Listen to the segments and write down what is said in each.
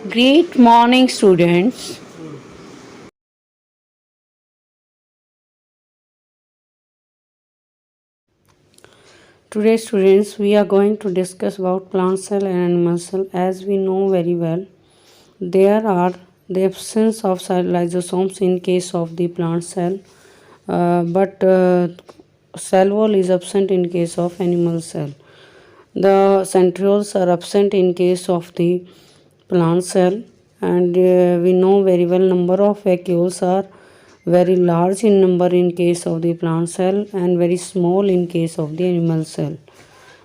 Great morning, students. Today, students, we are going to discuss about plant cell and animal cell. As we know very well, there are the absence of lysosomes in case of the plant cell, but cell wall is absent in case of animal cell. The centrioles are absent in case of the plant cell, and we know very well number of vacuoles are very large in number in case of the plant cell and very small in case of the animal cell.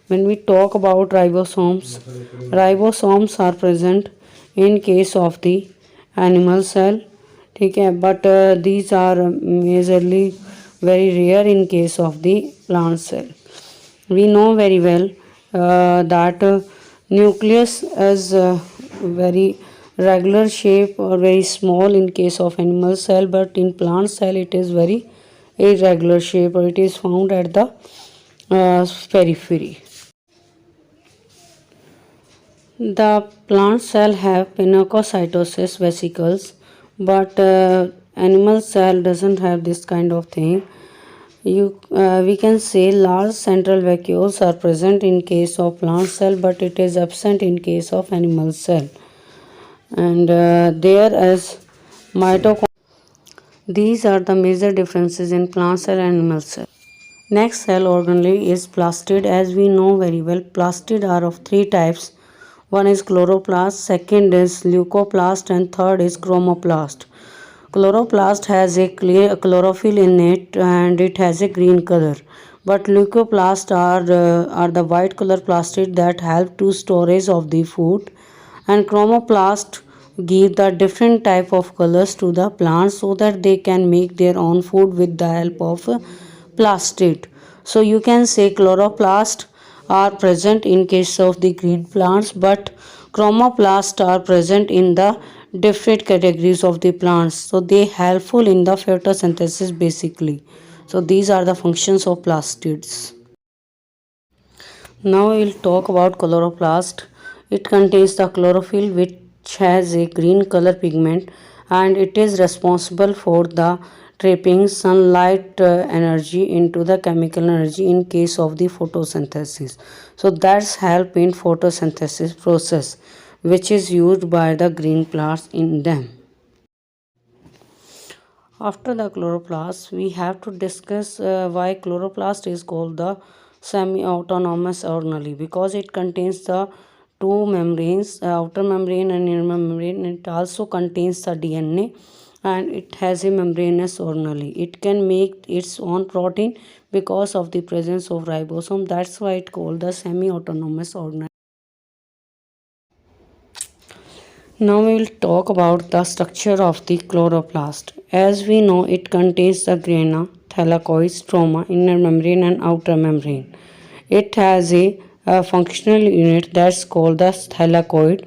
When we talk about ribosomes are present in case of the animal cell, okay, but these are majorly very rare in case of the plant cell. We know very well that nucleus is very regular shape or very small in case of animal cell, but in plant cell it is very irregular shape or it is found at the periphery. The plant cell have pinocytosis vesicles, but animal cell doesn't have this kind of thing. We can say large central vacuoles are present in case of plant cell, but it is absent in case of animal cell. And there is mitochondria. These are the major differences in plant cell and animal cell. Next cell organelle is plastid. As we know very well, plastid are of three types. One is chloroplast, second is leucoplast, and third is chromoplast. Chloroplast has a clear chlorophyll in it and it has a green color. But leucoplast are the white color plastid that help to storage of the food, and chromoplast give the different type of colors to the plants so that they can make their own food with the help of plastid. So you can say chloroplast are present in case of the green plants, but chromoplast are present in the different categories of the plants. So they helpful in the photosynthesis basically. So these are the functions of plastids. Now we will talk about chloroplast. It contains the chlorophyll which has a green color pigment and it is responsible for the trapping sunlight energy into the chemical energy in case of the photosynthesis. So that's help in photosynthesis process which is used by the green plants in them. After the chloroplast, we have to discuss why chloroplast is called the semi-autonomous organelle, because it contains the two membranes, outer membrane and inner membrane. It also contains the DNA and it has a membranous organelle. It can make its own protein because of the presence of ribosome. That's why it called the semi-autonomous organelle. Now we will talk about the structure of the chloroplast. As we know, it contains the grana, thylakoid, stroma, inner membrane and outer membrane. It has a functional unit that's called the thylakoid.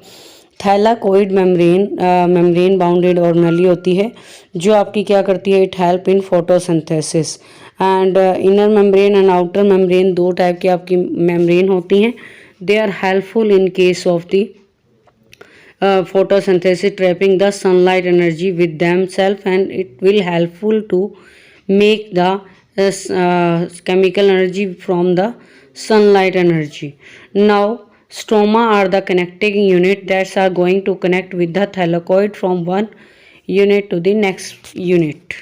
Thylakoid membrane bounded organelle होती है जो आपकी क्या करती है, it help in photosynthesis. And inner membrane and outer membrane दो type की आपकी मेम्ब्रेन होती हैं. They are helpful in case of the photosynthesis, trapping the sunlight energy with themselves, and it will helpful to make the chemical energy from the sunlight energy. Now stroma are the connecting unit that are going to connect with the thylakoid from one unit to the next unit.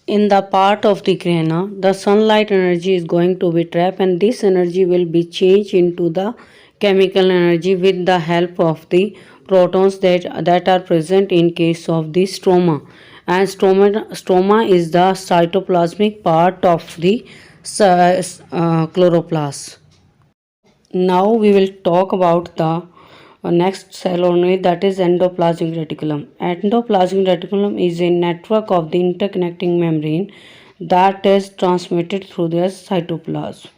In the part of the grana, the sunlight energy is going to be trapped and this energy will be changed into the chemical energy with the help of the protons that are present in case of the stroma. And stroma is the cytoplasmic part of the chloroplast. Now we will talk about the next cell organelle, that is endoplasmic reticulum. Endoplasmic reticulum is a network of the interconnecting membrane that is transmitted through the cytoplasm.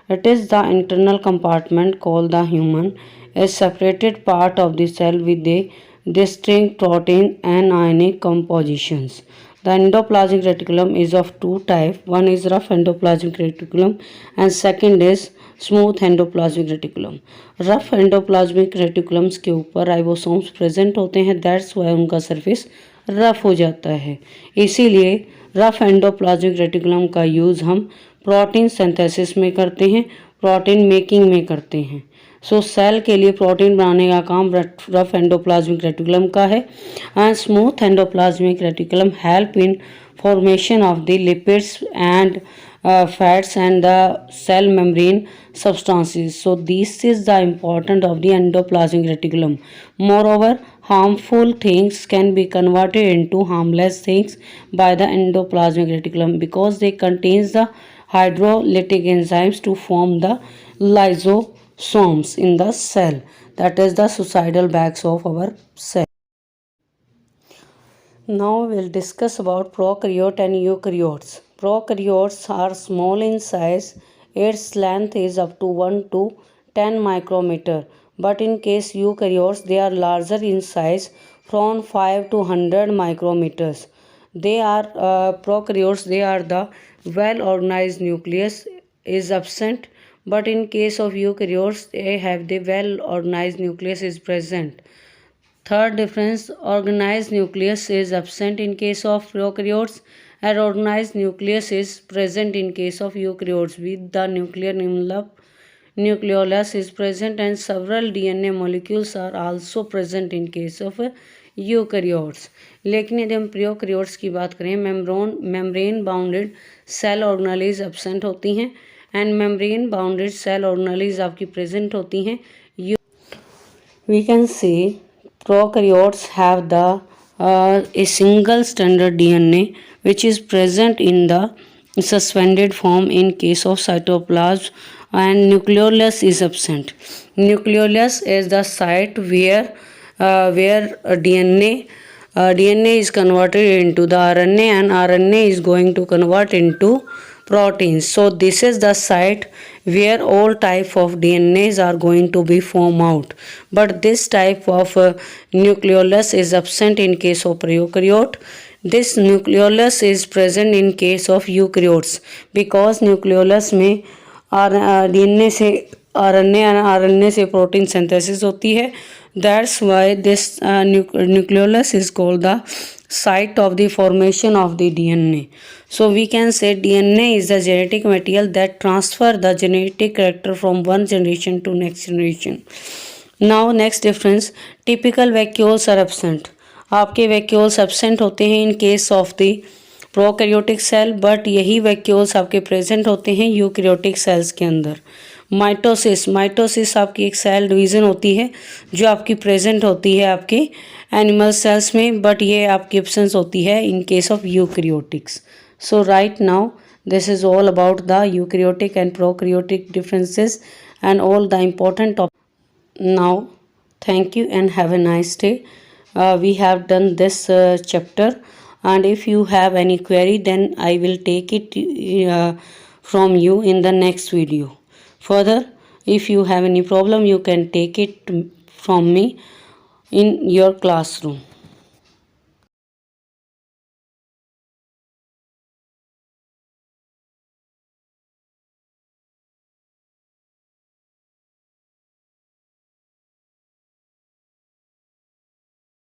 It is the internal compartment called the human, a separated part of the cell with a distinct protein and ionic compositions. The endoplasmic reticulum is of two types. One is rough endoplasmic reticulum and second is smooth endoplasmic reticulum. Rough endoplasmic reticulums के ऊपर ribosomes present होते हैं, that's why उनका surface rough हो जाता है। इसीलिए rough endoplasmic reticulum का यूज़ हम प्रोटीन सिंथेसिस में करते हैं, प्रोटीन मेकिंग में करते हैं। सो सेल के लिए प्रोटीन बनाने का काम रफ एंडोप्लाज्मिक रेटिकुलम का है। And smooth endoplasmic reticulum help in formation of the lipids and fats and the cell membrane substances. So this is the important of the endoplasmic reticulum. Moreover, harmful things can be converted into harmless things by the endoplasmic reticulum because they contains the hydrolytic enzymes to form the lysosomes in the cell, that is the suicidal bags of our cell. Now we'll discuss about prokaryote and eukaryotes. Prokaryotes are small in size. Its length is up to 1 to 10 micrometer. But in case eukaryotes, they are larger in size from 5 to 100 micrometers. They are prokaryotes. They are the well-organized nucleus is absent. But in case of eukaryotes, they have the well-organized nucleus is present. Third difference, organized nucleus is absent in case of prokaryotes and organized nucleus is present in case of eukaryotes. With the nuclear envelope, nucleolus is present and several DNA molecules are also present in case of eukaryotes. लेकिन यदि हम prokaryotes की बात करें, membrane bounded cell organelles absent होती हैं and membrane bounded cell organelles आपकी present होती हैं। We can see prokaryotes have a single standard DNA which is present in the suspended form in case of cytoplasm and nucleolus is absent. Nucleolus is the site where DNA is converted into the RNA and RNA is going to convert into proteins. So this is the site where all type of DNAs are going to be formed out. But this type of nucleolus is absent in case of prokaryote. This nucleolus is present in case of eukaryotes because nucleolus में DNA से RNA और RNA से protein synthesis होती है. That's why this nucleolus is called the site of the formation of the DNA. So we can say DNA is the genetic material that transfer the genetic character from one generation to next generation. Now next difference, typical vacuoles are absent. आपके vacuoles absent होते हैं in case of the prokaryotic cell, but यही vacuoles आपके present होते हैं eukaryotic cells के अंदर. Mitosis आपकी एक सेल डिवीज़न होती है जो आपकी प्रेजेंट होती है आपके एनिमल सेल्स में, बट ये आपकी एब्सेंस होती है इन case of eukaryotics. So right now this is all about the eukaryotic and prokaryotic differences and all the important topic. Now thank you and have a nice day. We have done this chapter, and if you have any query then I will take it from you in the next video. Further, if you have any problem you can take it from me in your classroom.